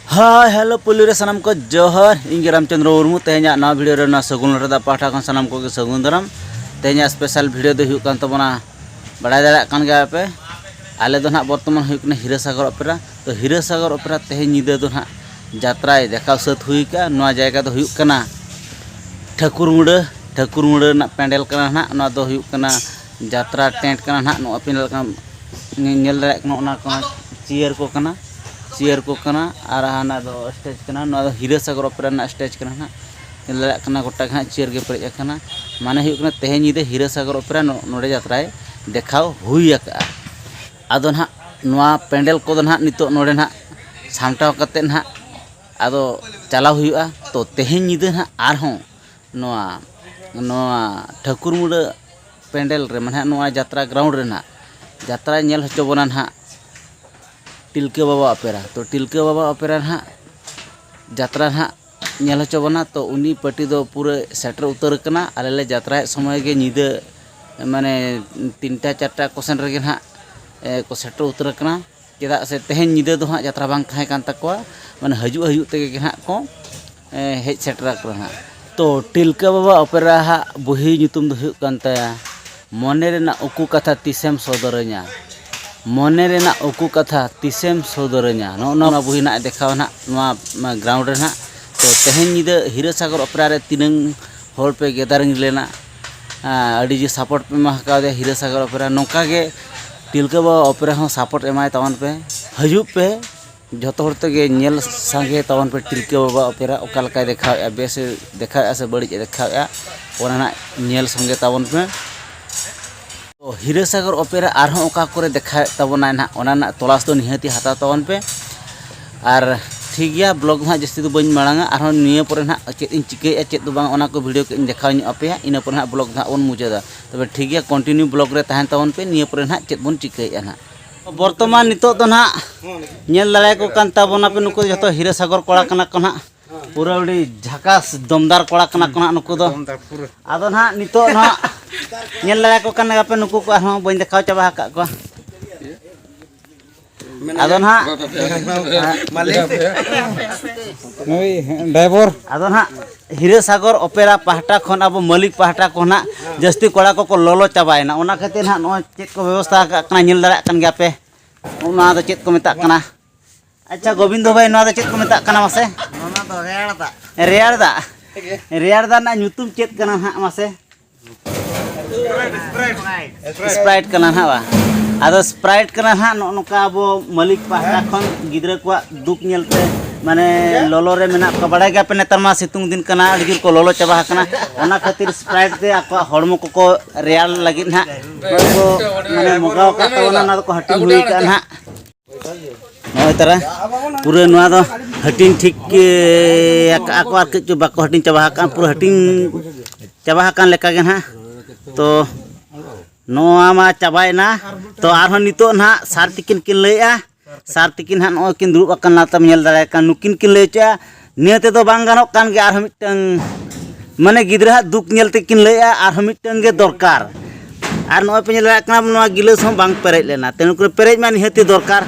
Hi hello police सामान को जोहर इंगे रामचंद्र मुर्मू तेहना नवा वीडियो रे ना सगुन रदा पाठा खन सामान को सगुन दरम तेहना स्पेशल वीडियो दो हुक कान तबना बड़ा दाड़ा कान गया पे आले दो ना बर्तमान हुक ने हीरासागर ओपेरा तो हीरासागर ओपेरा तेहन निदा दो ना यात्रा देखा सत हुई का नवा जायगा दो हुक कना ठाकुरमुड़ा ना पेंडल कना ना ना दो हुक कना यात्रा टेंट कना ना नो पेंडल का नेल दाड़ा कना ओना कना चेयर को कना और हाना दो स्टेज कना ना दो हीरासागर ओपेरा ना स्टेज कना ना नेल कना गोटा का चेयर के परेज कना माने हुक कना तेहन निदा हीरासागर ओपेरा नोडे यात्रा देखाव हुई का आदो ना नवा पेंडल को ना नितो नोडे ना सामटाव कते ना आदो चलाव हुआ तो तेहन निदा ना आरहों नवा नवा ठाकुरमुड़ा पेंडल रे माने नवा यात्रा ग्राउंड रे ना यात्रा नेल हचो बना ना टिलका बाबा ओपेरा तो टिलका बाबा ओपेरा ना यात्रा ना नेल हचो बना तो उनी पार्टी दो पूरे सेटर उतर कना आले ले यात्रा समय के निदा माने 3टा 4टा कोसेन रे ना को सेटर उतर कना चेदा से तेहन निदा दो हाँ यात्रा बांग थाहे कान तकवा माने हजू हजू तेगे ना को हेज सेटर करना तो टिलका बाबा ओपेरा हा बुही नितुम दो हुक कान ताया मने रेना उकु कथा तिसेम सदरኛ मने रेना उकु कथा तिसेम सदरኛ नो बुही ना देखाव ना नवा ग्राउंड रे ना तो तेहन निदा हीरासागर ओपेरा रे तिनंग होल पे गेदारिंग लेना अड़ी जी सपोर्ट पे महका दे हीरासागर ओपेरा नौका के टिलका बाबा ओपेरा हो सपोर्ट एमाय तवन पे हजू पे जतो हर तगे नेल संगे तवन पे टिलका बाबा ओपेरा ओका लका देखाव बेस देखाव से बड़ी देखाव ओना ना नेल संगे तवन पे तो हीरासागर ओपेरा आरहों ओका करे देखा तबना ना ओना ना तलाश तो निहाती हाता तवन पे और ठीक गया ब्लॉग ना जस्ती तो बन मांगा और निये पर ना चेत इन चिके चेत तो बांग ओना को वीडियो के देखा पे इन पर ना ब्लॉग ना ओन मुचादा तबे ठीक गया कंटिन्यू ब्लॉग रे तहन तवन पे निये पर ना चेत बन चिके ना बर्तमान नितो तो ना नेल दाड़े को कान तबना पे नुको जतो हीरासागर कोड़ा कना को ना पूरा उडी झकास दमदार कोड़ा कना को ना नुको दो आदो ना नितो ना नेल दाड़े को कान पे नुको को आरो बन देखाव चाबा का को आदो ना ड्राइवर आदो ना हीरासागर ओपेरा पाहटा खन अब मालिक पाहटा को ना जस्ती कोड़ा को लोलो चाबायना ओना खातिर ना नो चेत को व्यवस्था कना नेल दाड़ा कन गया पे ओना दो चेत को मेता कना अच्छा गोविंदो भाई नो दो चेत को मेता कना मासे ओना दो रेयार दा ना ᱧᱩᱛᱩᱢ चेत कना हा मासे स्प्राइट कना हा बा आदो स्प्राइट कना हा नोका अब मालिक पाहटा खन गिद्रा को दुख नेलते माने लोलो रे मेना को बड़ा गया पे नेतर मा सितुंग दिन कना अड़गिर को लोलो चाबा कना ओना खातिर स्प्राइट ते आको हड़मो को रेयाल लगी ना को माने मगाव का तोना ना को हटिंग हुई का ना नय तरा पूरे नवा दो हटिंग ठीक के आको आर के बाको हटिंग चाबा का पूरा हटिंग चाबा का लेका गे ना तो नोआ मा चाबाय ना तो आरो नितो ना सार तिकिन किन लैया सार तिकिन हा नो किन दुरुब अकन नातम नेल दाड़े का नुकिन किन लैचा नियते तो बांग गानो कान गे आरो मिटंग माने गिद्रा दुख नेलते किन लैया आरो मिटंग गे दरकार आर नो पे नेल कना नोआ गिलास हम बांग पेरेज लेना तेनु को पेरेज मा निहती दरकार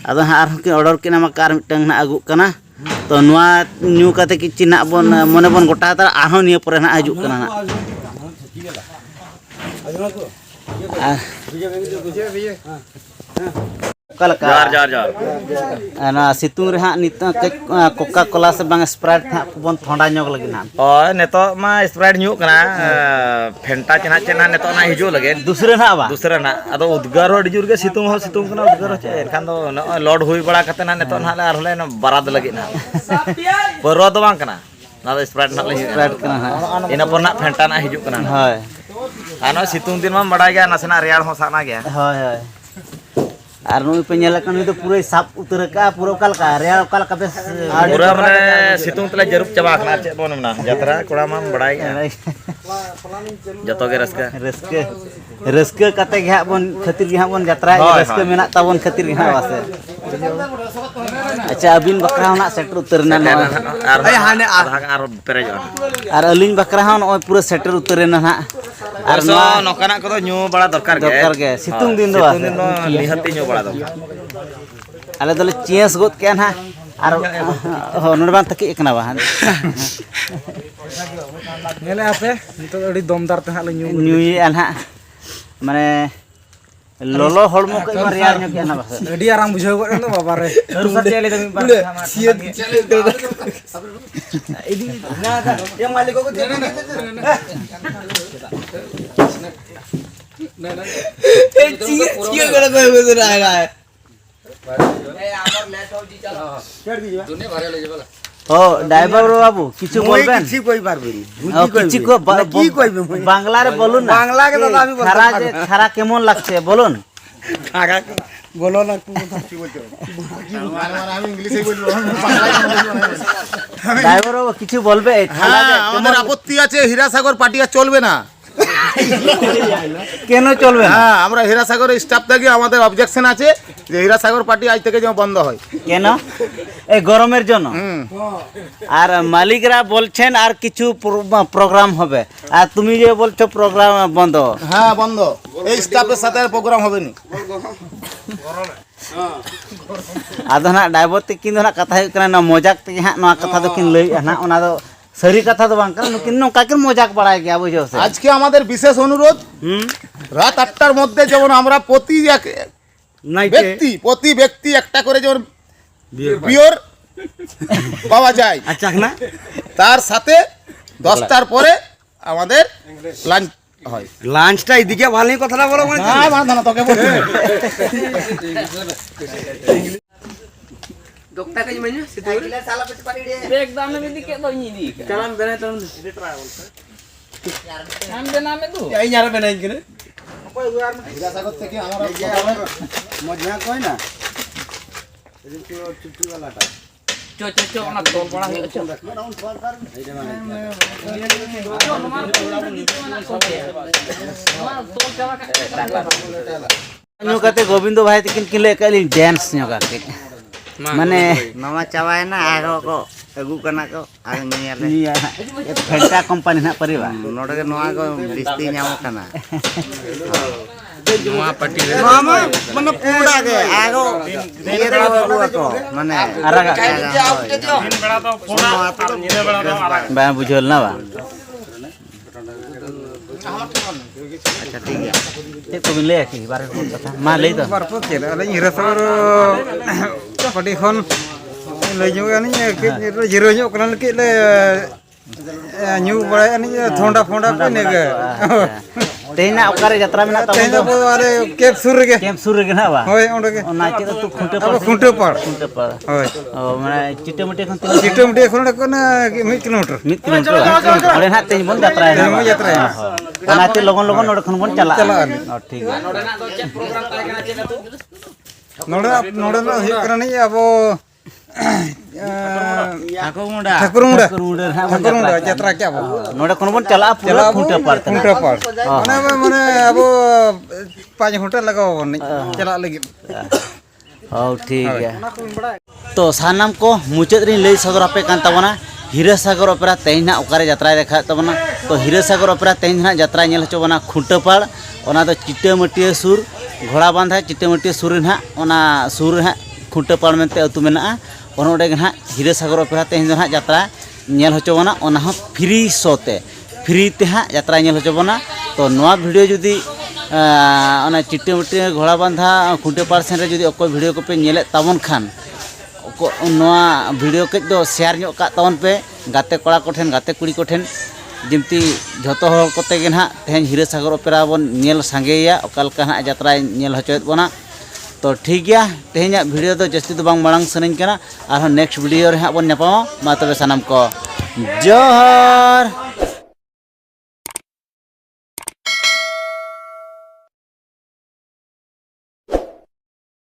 आदो हा आरो के ऑर्डर केना मा कार मिटंग ना आगु कना तो नोआ न्यू काते कि चिना बन मने बन गोटा तार आरो निय पर ना आजु कना ना ना सितुंग रे हां नित कोका कोला से बांग स्प्राइट था बन ठंडा ᱧᱚᱜ लगी ना ओय नेतो मा स्प्राइट ᱧᱩ कना फेंटा चना चना नेतो ना हिजो लगे दूसरे ना अदो उद्गार हो डिजुर के सितुंग कना उद्गार छ एनखान दो लोड हुई बड़ा कते ना नेतो ना आर हले बराद लगी ना बरो दो बांग कना ना स्प्राइट ना स्प्राइट कना इना पर ना फेंटा ना हिजो कना हाय आनो सितुंग दिन मा बड़ा गया नसना रेयार हो साना गया हाय आर नु पे नेल कन तो पूरे साफ उतर का पूरा कल का रेयार कल का बेस पूरा माने सितुंग तले जरूप चबा खना चे बोन ना यात्रा कोड़ा मा बड़ा गया जतो के रस्के कते गे बन खातिर गे बन यात्रा रस्के मेना ताबन खातिर गे वासे अच्छा अबिन बकरा होना सेटर उतरना आर पेरेज और अलिन बकरा हो न पूरा सेटर उतरना ना और नोकाना को न्यू बड़ा दरकार के सितुंग दिन दो निहती न्यू बड़ा दरकार आले दोले चेस गोद के ना और नोडे बांग तकी एकना बा नेले आपे तो अड़ी दमदार ते हां न्यू न्यूई ना माने लोलो हड़मो के रियार न्यो के ना बा अड़ी आराम बुझाव गो न बाबा रे रुसा चले तो बा सियत इदी ना ये मालिक को दे चिया गड़ कोई बदर आएगा है ए आमर लेट हो जी चलो चढ़ दीजिए दुने भरे ले जेबला ओ ड्राइवर बाबू किछु बोलबेन किछि कोई पारबेनी किछि को की কইবে বাংলা রে বলুন না বাংলা কে দাদা আমি খারা যে খারা কেমন লাগছে বলুন খারা বলো না কি বলছো আমি ইংলিশে বলবো ড্রাইভার বাবু কিছু বলবে আমাদের আপত্তি আছে হীরাসাগর পার্টি আর চলবে না কেন চলবে না হ্যাঁ আমরা হীরাসাগরের স্টাফ থেকে আমাদের অবজেকশন আছে যে হীরাসাগর পার্টি আজ থেকে যেন বন্ধ হয় কেন এই গরমের জন্য আর মালিকরা বলছেন আর কিছু প্রোগ্রাম হবে আর তুমি যে বলছো প্রোগ্রাম বন্ধ হ্যাঁ বন্ধ এই স্টাফের সাথে আর প্রোগ্রাম হবে না আদো না ড্রাইভার তে কিন না কথা হইকনা না মজাক তে হ্যাঁ না কথা তো কিন লই না ওনা তো সরি কথা তো বাং কারণ কিন নকা কিন মজাক বাড়ায় গিয়া বুঝছো আজকে আমাদের বিশেষ অনুরোধ রাত 8টার মধ্যে যেমন আমরা প্রতি ব্যক্তি একটা করে যেমন বিয়র পাওয়া যায় আচ্ছা না তার সাথে 10টার পরে আমাদের লাঞ্চ হয় লাঞ্চটা এদিকে ভালোই কথাটা বলো মানে হ্যাঁ বাঁধা না তোকে বলছি dokta ka jemanya situ salah peti padi dia bek dam me dikit to nyidi jalan bena to nam bena me tu ai nyara bena ingene apa luar হীরাসাগর থেকে আমরা mojna koi na itu cucu wala ta cocok na tol bada hu cocok new कहते गोविंद भाई तिकिन किले कली dance new कहते माने मामा चावाय ना आगो को अगु कना को आगे नियाले निया फेंटा कंपनी ना परिवार नोडे के नोआ को बिस्ती ᱧᱟᱢᱚᱜ ᱠᱟᱱᱟ नोआ पट्टी रे मामा मने पूरा के आगो ये तो अगु को माने आरागा दिन बेड़ा तो पूरा और नीले बेड़ा तो आराग बा बुझल ना बा अच्छा ठीक है ते को मिले की बारे को कथा मा ले तो बार पर चले अले हिरासागर पट्टी खन ले जो ani के जीरो जो कन के ले न्यू बड़ा ani थोंडा फोंडा पे ने के तेना ओकारे यात्रा में ना तेन तो अरे कैप सुर गे कैंप शुरू गे ना बा होय ओंडे के ओना के तो खुंटे अब पर खुंटे पर होय ओ माने चिटे मटे खन चिटे मुटे खन को ना 1 किलोमीटर मित किलोमीटर ओले ना तेज बन यात्रा है तेज बन यात्रा है। ओना ते लगन लगन ओडे खन बन चला ठीक है नोडे नोडे ना हे करनी अब ठाकुरमुंडा ठाकुरमुंडा करूडे ठाकुरमुंडा यात्रा क्या अब नोडे खन बन चला पूरा खुंटे पर खुंटे पर माने अब 5 घंटा लगाओ बन चला लगी ओ ठीक है तो सानाम को मुचाद रे लई सदर आपे कान तबना हীরাসাগর ओपेरा तेज ना ओकारे यात्रा देखा तबना तो हীরাসাগর ओपेरा तेज ना यात्रा नेल हचोबना खुंटेपाड़ ओना तो चिटेमटिया सुर घोड़ा बांधा चिटेमटिया सुर ना ओना सुर ना खुंटेपाड़ मेनते अतु मेना ओनोडे ना हীরাসাগর ओपेरा तेज ना यात्रा नेल हचोबना ओना हो फ्री सोते फ्री ते हा यात्रा नेल हचोबना तो नोआ वीडियो जुदी ओना चिटेमटिया घोड़ा बांधा खुंटेपाड़ सेन रे जुदी अको वीडियो को पे नेले ताबन खान नोआ वीडियो के दो शेयर ᱧᱚᱜ का तवन पे गाते कड़ा कोठेन गाते कुड़ी कोठेन जिमती झतो हर कोते गे ना तेहन हীরাসাগর ओपेरा बन नेल सांगेया ओकालका ना यात्रा नेल हचोयत बना तो ठीक गया तेहन वीडियो तो जस्ती तो बांग मांग सनन कना और नेक्स्ट वीडियो रे हा बन नेपा मा तबे सनम को जोहर।